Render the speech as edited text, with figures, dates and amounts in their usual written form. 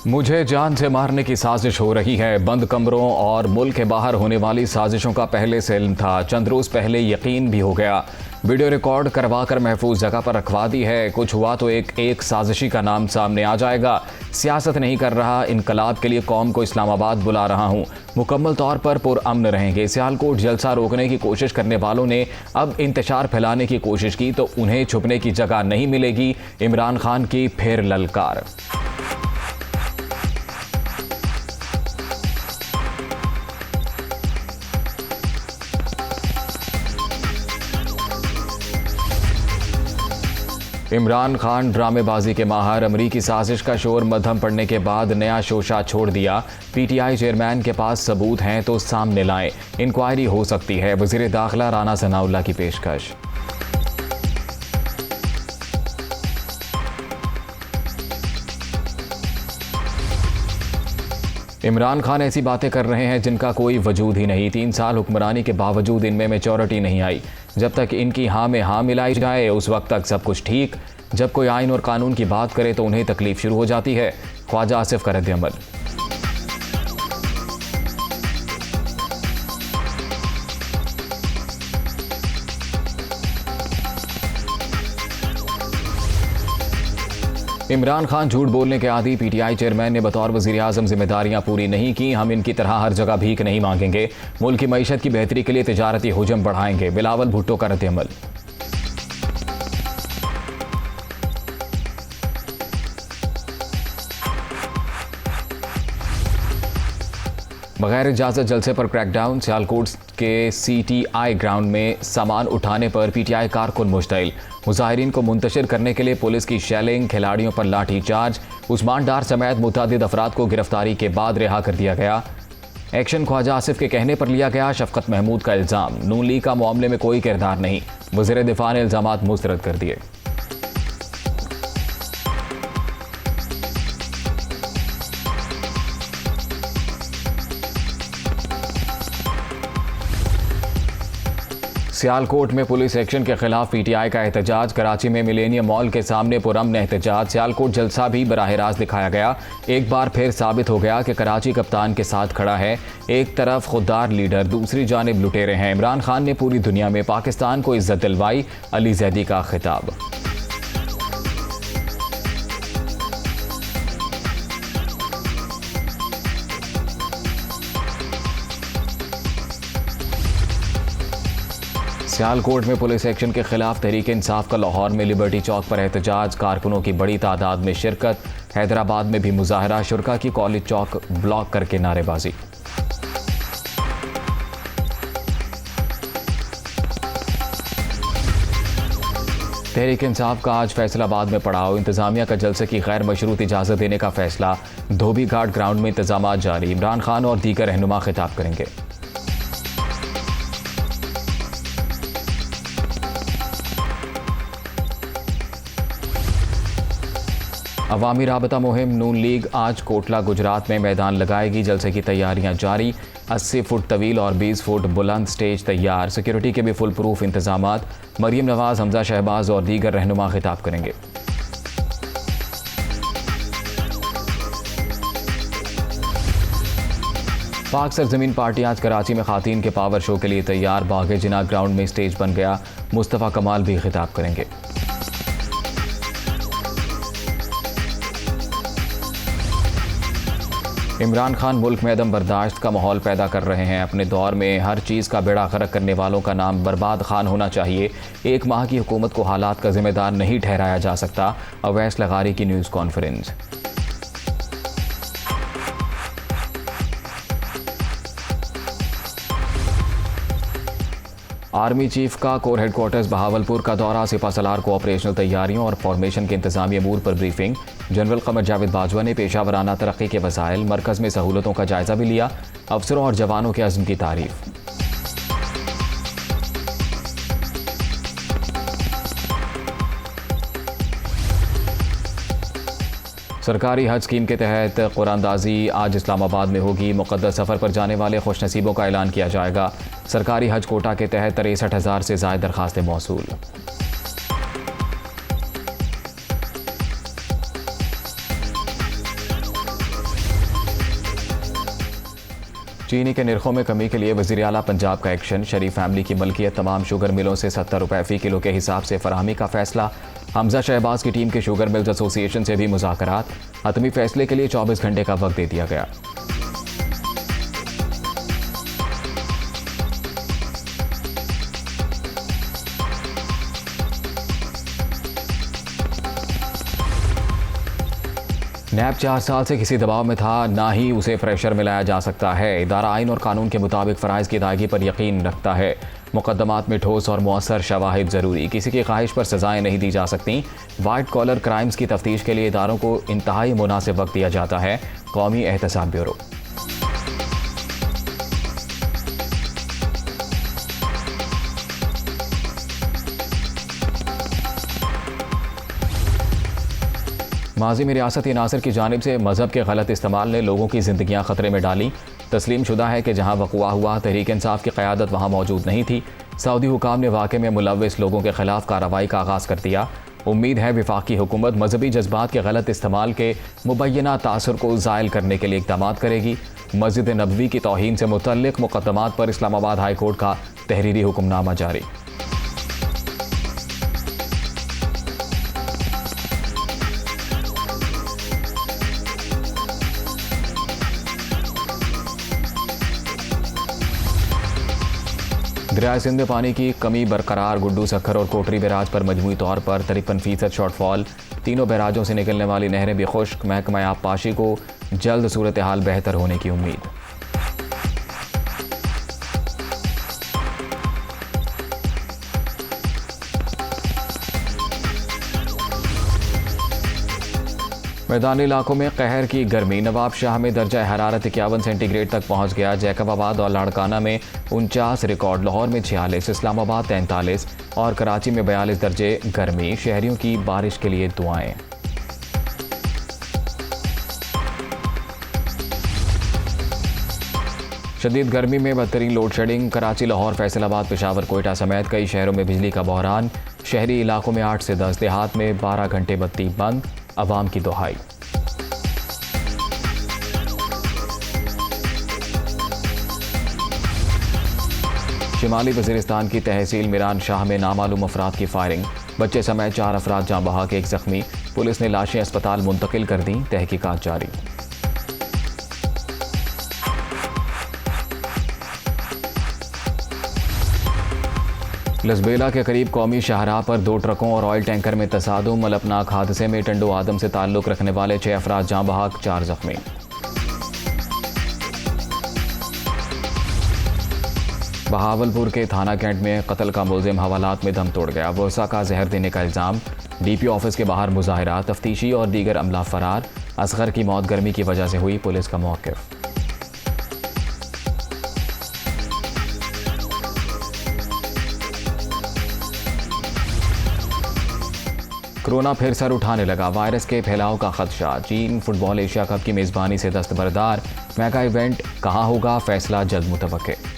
मुझे जान से मारने की साजिश हो रही है। बंद कमरों और मुल्क के बाहर होने वाली साजिशों का पहले से इल्म था। चंद रोज़ पहले यकीन भी हो गया। वीडियो रिकॉर्ड करवा कर महफूज जगह पर रखवा दी है। कुछ हुआ तो एक साजिशी का नाम सामने आ जाएगा। सियासत नहीं कर रहा, इनकलाब के लिए कौम को इस्लामाबाद बुला रहा हूँ। मुकम्मल तौर पर पुरअमन रहेंगे। सियालकोट जलसा रोकने की कोशिश करने वालों ने अब इंतशार फैलाने की कोशिश की तो उन्हें छुपने की जगह नहीं मिलेगी। इमरान खान की फिर ललकार। इमरान खान ड्रामेबाजी के माहर। अमरीकी साजिश का शोर मध्यम पड़ने के बाद नया शोशा छोड़ दिया। पीटीआई चेयरमैन के पास सबूत हैं तो सामने लाएं, इंक्वायरी हो सकती है। वज़ीर दाखिला राना सनाउल्लाह की पेशकश। इमरान खान ऐसी बातें कर रहे हैं जिनका कोई वजूद ही नहीं। 3 साल हुक्मरानी के बावजूद इनमें मैच्योरिटी नहीं आई। जब तक इनकी हाँ में हाँ मिलाई जाए उस वक्त तक सब कुछ ठीक। जब कोई आइन और कानून की बात करे तो उन्हें तकलीफ शुरू हो जाती है। ख्वाजा आसिफ का रद्द-ए-अमल। इमरान खान झूठ बोलने के आदी। पीटीआई चेयरमैन ने बतौर वज़ीर आज़म जिम्मेदारियां पूरी नहीं की। हम इनकी तरह हर जगह भीख नहीं मांगेंगे। मुल्क की मईशत की बेहतरी के लिए तिजारती हुजम बढ़ाएंगे। बिलावल भुट्टो का रद्द-ए-अमल। बगैर इजाज़त जलसे पर क्रैकडाउन। सियालकोट के CTI ग्राउंड में सामान उठाने पर पीटीआई कारकुन मुश्तइल। मुजाहिरीन को मुंतशिर करने के लिए पुलिस की शेलिंग, खिलाड़ियों पर लाठी चार्ज। उस्मान डार समेत मुतअद्दिद अफराद को गिरफ्तारी के बाद रिहा कर दिया गया। एक्शन ख्वाजा आसिफ के कहने पर लिया गया। शफकत महमूद का इल्ज़ाम, नून लीग का मामले में कोई किरदार नहीं। वज़ीर दिफा ने इल्ज़ामात मुस्तरद कर दिए। सियालकोट में पुलिस एक्शन के खिलाफ पीटीआई का एहतजाज। कराची में मिलेनियम मॉल के सामने पुरअमन एहतजाज। सियालकोट जलसा भी बराह रास्त दिखाया गया। एक बार फिर साबित हो गया कि कराची कप्तान के साथ खड़ा है। एक तरफ खुददार लीडर, दूसरी जानिब लुटेरे हैं। इमरान खान ने पूरी दुनिया में पाकिस्तान को इज्जत दिलवाई। अली जैदी का खिताब। सियालकोट में पुलिस एक्शन के खिलाफ तहरीक इंसाफ का लाहौर में लिबर्टी चौक पर एहतजाज। कारकुनों की बड़ी तादाद में शिरकत। हैदराबाद में भी मुजाहरा। शुरका की कॉलेज चौक ब्लॉक करके नारेबाजी। तहरीक इंसाफ का आज फैसलाबाद में पड़ाव। इंतजामिया का जलसे की गैर मशरूत इजाज़त देने का फैसला। धोबी घाट ग्राउंड में इंतजामात जारी। इमरान खान और दीगर रहनुमा खिताब करेंगे। अवामी राबता मुहिम नून लीग आज कोटला गुजरात में मैदान लगाएगी। जलसे की तैयारियां जारी। 80 फुट तवील और 20 फुट बुलंद स्टेज तैयार। सिक्योरिटी के भी फुल प्रूफ इंतजामात। मरियम नवाज, हमजा शहबाज और दीगर रहनुमा खिताब करेंगे। पाक सरजमीन पार्टी आज कराची में खातीन के पावर शो के लिए तैयार। बागे जिना ग्राउंड में स्टेज बन गया। मुस्तफ़ा कमाल भी खिताब करेंगे। इमरान खान मुल्क में अदम बर्दाश्त का माहौल पैदा कर रहे हैं। अपने दौर में हर चीज़ का बेड़ा गर्क करने वालों का नाम बर्बाद खान होना चाहिए। 1 माह की हुकूमत को हालात का जिम्मेदार नहीं ठहराया जा सकता। अवैस लगारी की न्यूज़ कॉन्फ्रेंस। आर्मी चीफ का कोर हेडक्वार्टर्स बहावलपुर का दौरा। सिपहसालार को ऑपरेशनल तैयारियों और फॉर्मेशन के इंतजामी अमूर पर ब्रीफिंग। जनरल कमर जावेद बाजवा ने पेशावराना तरक्की के वसाइल, मरकज़ में सहूलतों का जायजा भी लिया। अफसरों और जवानों के अज़्म की तारीफ। सरकारी हज स्कीम के तहत कुरानदाजी आज इस्लामाबाद में होगी। मुक़द्दस सफ़र पर जाने वाले खुशनसीबों का ऐलान किया जाएगा। सरकारी हज कोटा के तहत 63,000 से ज़ायद दरखास्तें मौसूल। चीनी के निर्खों में कमी के लिए वज़ीर आला पंजाब का एक्शन। शरीफ फैमिली की मलकियत तमाम शुगर मिलों से 70 रुपये फ़ी किलो के हिसाब से फराहमी का फैसला। हमजा शहबाज की टीम के शुगर मिल्स एसोसिएशन से भी मुज़ाकरात। हतमी फैसले के लिए 24 घंटे का वक्त दे दिया गया। नैब 4 साल से किसी दबाव में था, ना ही उसे प्रेशर में लाया जा सकता है। इदारा आइन और कानून के मुताबिक फ़राइज़ की अदायगी पर यकीन रखता है। मुकदमात में ठोस और मौसर शवाहिद ज़रूरी, किसी की ख्वाहिश पर सज़ाएँ नहीं दी जा सकती। वाइट कॉलर क्राइम्स की तफ्तीश के लिए इदारों को इंतहाई मुनासिब वक्त दिया जाता है। कौमी एहतसाब ब्यूरो। माजी में रियासती नासिर की जानिब से मजहब के गलत इस्तेमाल ने लोगों की ज़िंदगियाँ ख़तरे में डाली। तस्लीम शुदा है कि जहाँ वक़ुआ हुआ तहरीक इंसाफ की क़यादत वहाँ मौजूद नहीं थी। सऊदी हुकाम ने वाक़े में मुलव्विस लोगों के ख़िलाफ़ कार्रवाई का आगाज़ कर दिया। उम्मीद है वफाकी हुकूमत मजहबी जज्बात के गलत इस्तेमाल के मुबैना तासुर को ज़ायल करने के लिए इक़दाम करेगी। मस्जिद नबवी की तौहीन से मुतल्लिक़ मुक़दमात पर इस्लामाबाद हाई कोर्ट का तहरीरी हुक्मनामा जारी। दरिया सिंध में पानी की कमी बरकरार। गुड्डू, सखर और कोटरी बैराज पर मजमूई तौर पर 53% शॉर्टफॉल। तीनों बैराजों से निकलने वाली नहरें भी खुश्क। महकमा आबपाशी को जल्द सूरत हाल बेहतर होने की उम्मीद। मैदानी इलाकों में कहर की गर्मी। नवाब शाह में दर्जा हरारत 51 सेंटीग्रेड तक पहुंच गया। जैकबाबाद और लाड़काना में 49 रिकॉर्ड, लाहौर में 46, इस्लामाबाद 43 और कराची में 42 दर्जे गर्मी। शहरियों की बारिश के लिए दुआएं। शदीद गर्मी में बदतरीन लोड शेडिंग। कराची, लाहौर, फैसलाबाद, पेशावर, कोयटा समेत कई शहरों में बिजली का बहरान। शहरी इलाकों में 8 से 10, देहात में 12 घंटे बत्ती बंद। अवाम की दुहाई। शिमाली वज़ीरिस्तान की तहसील मीरान शाह में नामालूम अफराद की फायरिंग। बच्चे समेत 4 अफराद जाँ बहक, 1 जख्मी। पुलिस ने लाशें अस्पताल मुंतकिल कर दी। तहकीकात जारी। लसबेला के करीब कौमी शाहराह पर 2 ट्रकों और ऑयल टैंकर में तसादुम। अलपनाक हादसे में टंडो आदम से ताल्लुक़ रखने वाले 6 अफराद जाँ बहक, 4 जख्मी। बहावलपुर के थाना कैंट में कत्ल का मुलजिम हवालात में दम तोड़ गया। वसा का जहर देने का इल्ज़ाम। DPO ऑफिस के बाहर मुजाहिरा। तफ्तीशी और दीगर अमला फरार। असगर की मौत गर्मी की वजह से हुई, पुलिस का मौक़िफ़। कोरोना फिर सर उठाने लगा। वायरस के फैलाव का खदशा। चीन फुटबॉल एशिया कप की मेज़बानी से दस्तबरदार। मेगा इवेंट कहाँ होगा, फैसला जल्द मुतवक्के।